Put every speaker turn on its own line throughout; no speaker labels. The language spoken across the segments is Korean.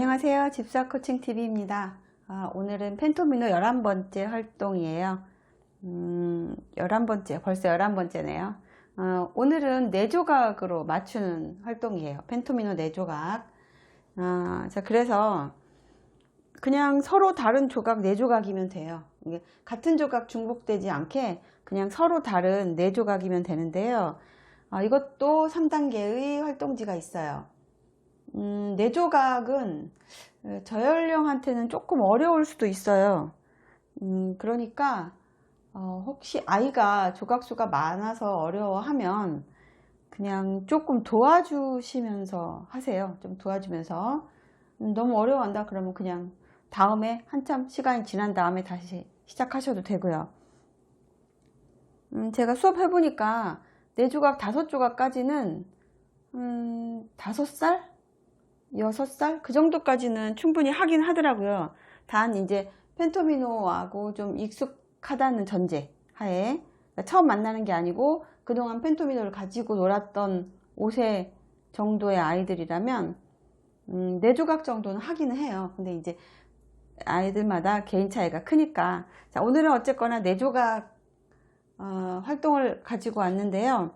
안녕하세요. 집사 코칭 TV입니다. 오늘은 펜토미노 11번째 활동이에요. 11번째, 벌써 11번째네요. 오늘은 4조각으로 맞추는 활동이에요. 펜토미노 4조각. 자, 그래서 그냥 서로 다른 조각 4조각이면 돼요. 이게 같은 조각 중복되지 않게 그냥 서로 다른 4조각이면 되는데요. 이것도 3단계의 활동지가 있어요. 4조각은 저연령한테는 조금 어려울 수도 있어요. 그러니까 혹시 아이가 조각수가 많아서 어려워하면 그냥 조금 도와주시면서 하세요. 좀 도와주면서. 너무 어려워한다 그러면 그냥 다음에 한참 시간이 지난 다음에 다시 시작하셔도 되고요. 제가 수업 해보니까 4조각 5조각까지는 5살? 6살? 그 정도까지는 충분히 하긴 하더라고요. 단 이제 펜토미노하고 좀 익숙하다는 전제 하에, 처음 만나는 게 아니고 그동안 펜토미노를 가지고 놀았던 5세 정도의 아이들이라면 4조각 정도는 하기는 해요. 근데 이제 아이들마다 개인 차이가 크니까. 자, 오늘은 어쨌거나 4조각 활동을 가지고 왔는데요.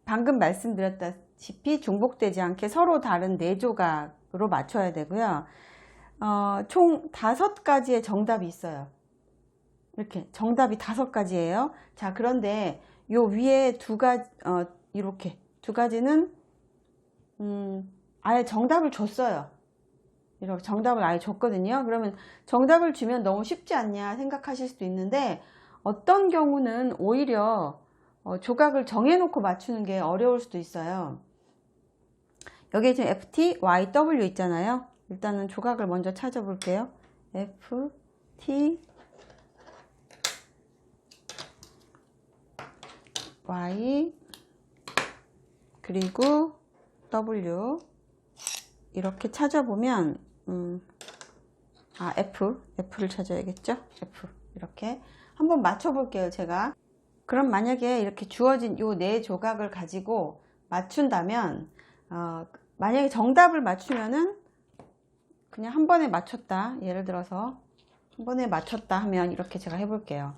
방금 말씀드렸다시피 중복되지 않게 서로 다른 4조각으로 맞춰야 되고요. 총 5가지의 정답이 있어요. 이렇게 정답이 5가지예요. 자, 그런데 요 위에 이렇게 2가지는 아예 정답을 줬어요. 이렇게 정답을 아예 줬거든요. 그러면 정답을 주면 너무 쉽지 않냐 생각하실 수도 있는데, 어떤 경우는 오히려 조각을 정해놓고 맞추는 게 어려울 수도 있어요. 여기에 지금 FT, Y, W 있잖아요. 일단은 조각을 먼저 찾아볼게요. F, T, Y, 그리고 W 이렇게 찾아보면 F를 찾아야겠죠? F 이렇게 한번 맞춰볼게요. 제가 그럼 만약에 이렇게 주어진 요 4조각을 가지고 맞춘다면, 만약에 정답을 맞추면은 그냥 한 번에 맞췄다, 예를 들어서 한 번에 맞췄다 하면 이렇게 제가 해볼게요.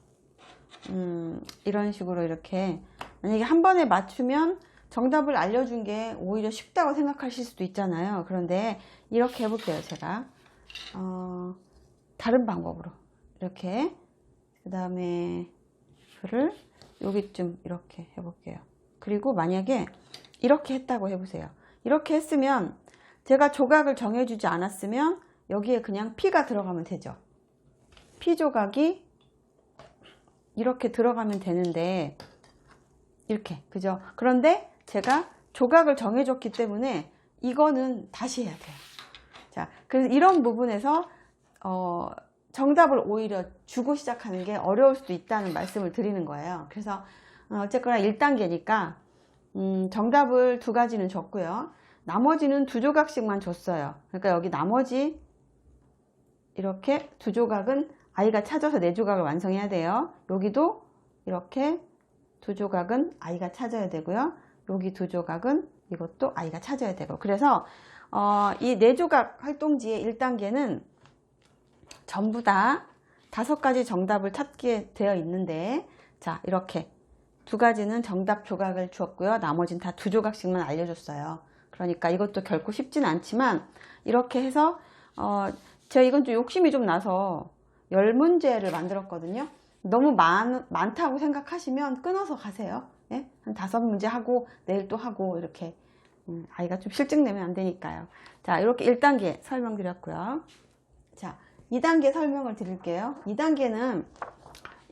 이런 식으로 이렇게 만약에 한 번에 맞추면 정답을 알려준 게 오히려 쉽다고 생각하실 수도 있잖아요. 그런데 이렇게 해볼게요. 제가 다른 방법으로 이렇게, 그 다음에 F를 여기쯤 이렇게 해볼게요. 그리고 만약에 이렇게 했다고 해보세요. 이렇게 했으면 제가 조각을 정해주지 않았으면 여기에 그냥 P가 들어가면 되죠. P 조각이 이렇게 들어가면 되는데, 이렇게, 그죠? 그런데 제가 조각을 정해줬기 때문에 이거는 다시 해야 돼요. 자, 그래서 이런 부분에서 정답을 오히려 주고 시작하는 게 어려울 수도 있다는 말씀을 드리는 거예요. 그래서 어쨌거나 1단계니까 정답을 2가지는 줬고요. 나머지는 2조각씩만 줬어요. 그러니까 여기 나머지 이렇게 2조각은 아이가 찾아서 4조각을 완성해야 돼요. 여기도 이렇게 2조각은 아이가 찾아야 되고요. 여기 2조각은 이것도 아이가 찾아야 되고. 그래서 이 4조각 활동지의 1단계는 전부 다 5가지 정답을 찾게 되어 있는데, 자, 이렇게 2가지는 정답 조각을 주었고요. 나머지는 다 2조각씩만 알려줬어요. 그러니까 이것도 결코 쉽진 않지만 이렇게 해서 제가 이건 좀 욕심이 좀 나서 10문제를 만들었거든요. 너무 많다고 생각하시면 끊어서 가세요. 예? 한 5문제 하고 내일 또 하고 이렇게. 아이가 좀 실증 내면 안 되니까요. 자, 이렇게 1단계 설명드렸고요. 자, 2단계 설명을 드릴게요.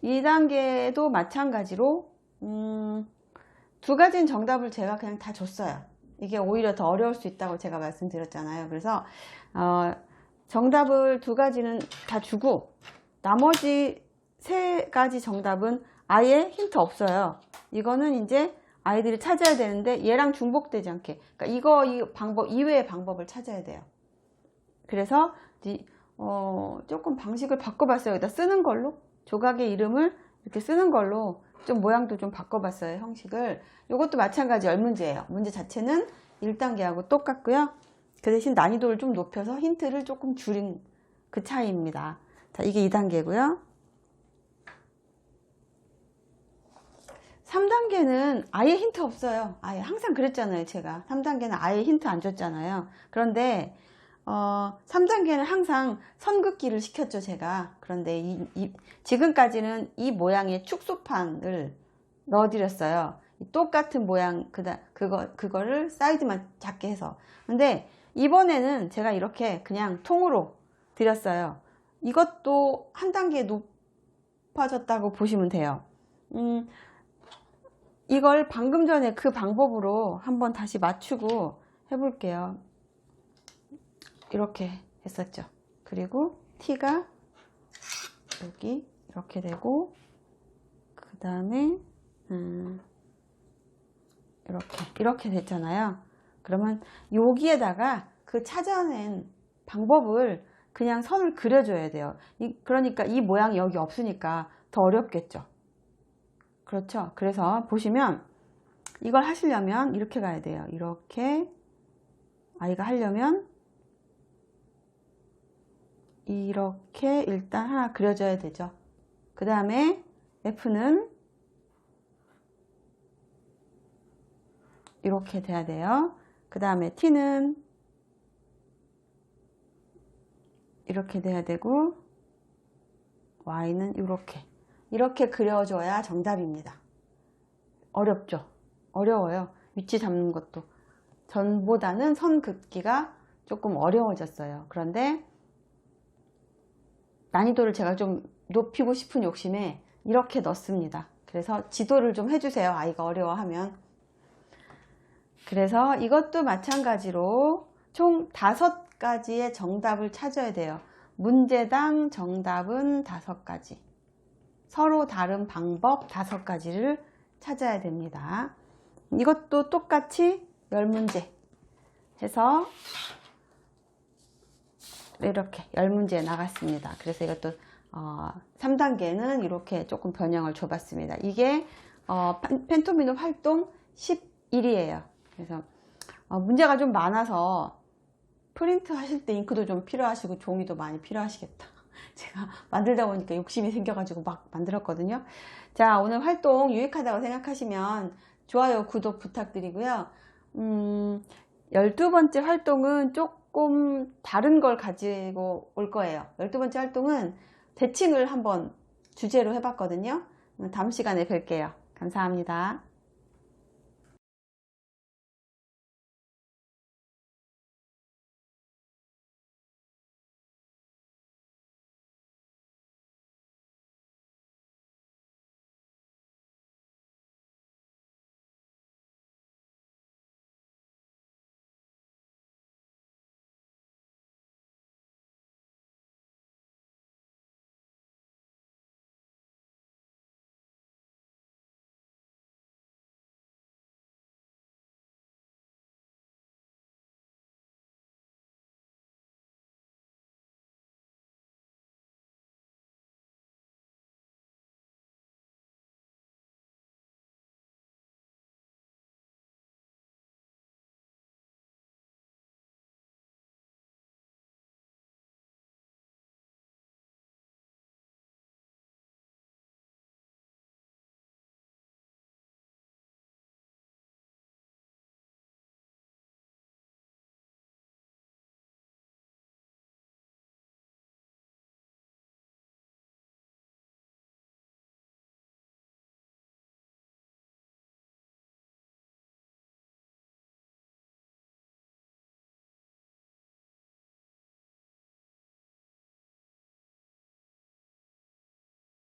2단계도 마찬가지로 2가지는 정답을 제가 그냥 다 줬어요. 이게 오히려 더 어려울 수 있다고 제가 말씀드렸잖아요. 그래서 정답을 2가지는 다 주고 나머지 3가지 정답은 아예 힌트 없어요. 이거는 이제 아이들이 찾아야 되는데 얘랑 중복되지 않게, 그러니까 이 방법 이외의 방법을 찾아야 돼요. 그래서 조금 방식을 바꿔봤어요. 여기다 쓰는 걸로, 조각의 이름을 이렇게 쓰는 걸로 좀 모양도 좀 바꿔봤어요. 형식을. 이것도 마찬가지 10문제예요. 문제 자체는 1단계하고 똑같고요. 그 대신 난이도를 좀 높여서 힌트를 조금 줄인 그 차이입니다. 자, 이게 2단계고요. 3단계는 아예 힌트 없어요. 아예 항상 그랬잖아요. 제가 3단계는 아예 힌트 안 줬잖아요. 그런데 3단계는 항상 선긋기를 시켰죠, 제가. 그런데 지금까지는 이 모양의 축소판을 넣어드렸어요. 똑같은 모양, 그거를 사이즈만 작게 해서. 근데 이번에는 제가 이렇게 그냥 통으로 드렸어요. 이것도 한 단계 높아졌다고 보시면 돼요. 이걸 방금 전에 그 방법으로 한번 다시 맞추고 해볼게요. 이렇게 했었죠. 그리고 T가 여기 이렇게 되고, 그 다음에 이렇게 됐잖아요. 그러면 여기에다가 그 찾아낸 방법을 그냥 선을 그려줘야 돼요. 그러니까 이 모양이 여기 없으니까 더 어렵겠죠. 그렇죠. 그래서 보시면 이걸 하시려면 이렇게 가야 돼요. 이렇게 아이가 하려면 이렇게 일단 하나 그려줘야 되죠. 그 다음에 F는 이렇게 돼야 돼요. 그 다음에 T는 이렇게 돼야 되고, Y는 이렇게 그려줘야 정답입니다. 어렵죠? 어려워요. 위치 잡는 것도. 전보다는 선 긋기가 조금 어려워졌어요. 그런데 난이도를 제가 좀 높이고 싶은 욕심에 이렇게 넣습니다. 그래서 지도를 좀 해주세요. 아이가 어려워하면. 그래서 이것도 마찬가지로 총 5가지의 정답을 찾아야 돼요. 문제당 정답은 5가지. 서로 다른 방법 5가지를 찾아야 됩니다. 이것도 똑같이 10문제 해서 이렇게 10문제 나갔습니다. 그래서 이것도 3단계는 이렇게 조금 변형을 줘봤습니다. 이게 펜토미노 활동 11이에요. 그래서 문제가 좀 많아서 프린트 하실 때 잉크도 좀 필요하시고 종이도 많이 필요하시겠다. 제가 만들다 보니까 욕심이 생겨가지고 막 만들었거든요. 자, 오늘 활동 유익하다고 생각하시면 좋아요, 구독 부탁드리고요. 12번째 활동은 조금 다른 걸 가지고 올 거예요. 12번째 활동은 대칭을 한번 주제로 해봤거든요. 다음 시간에 뵐게요. 감사합니다.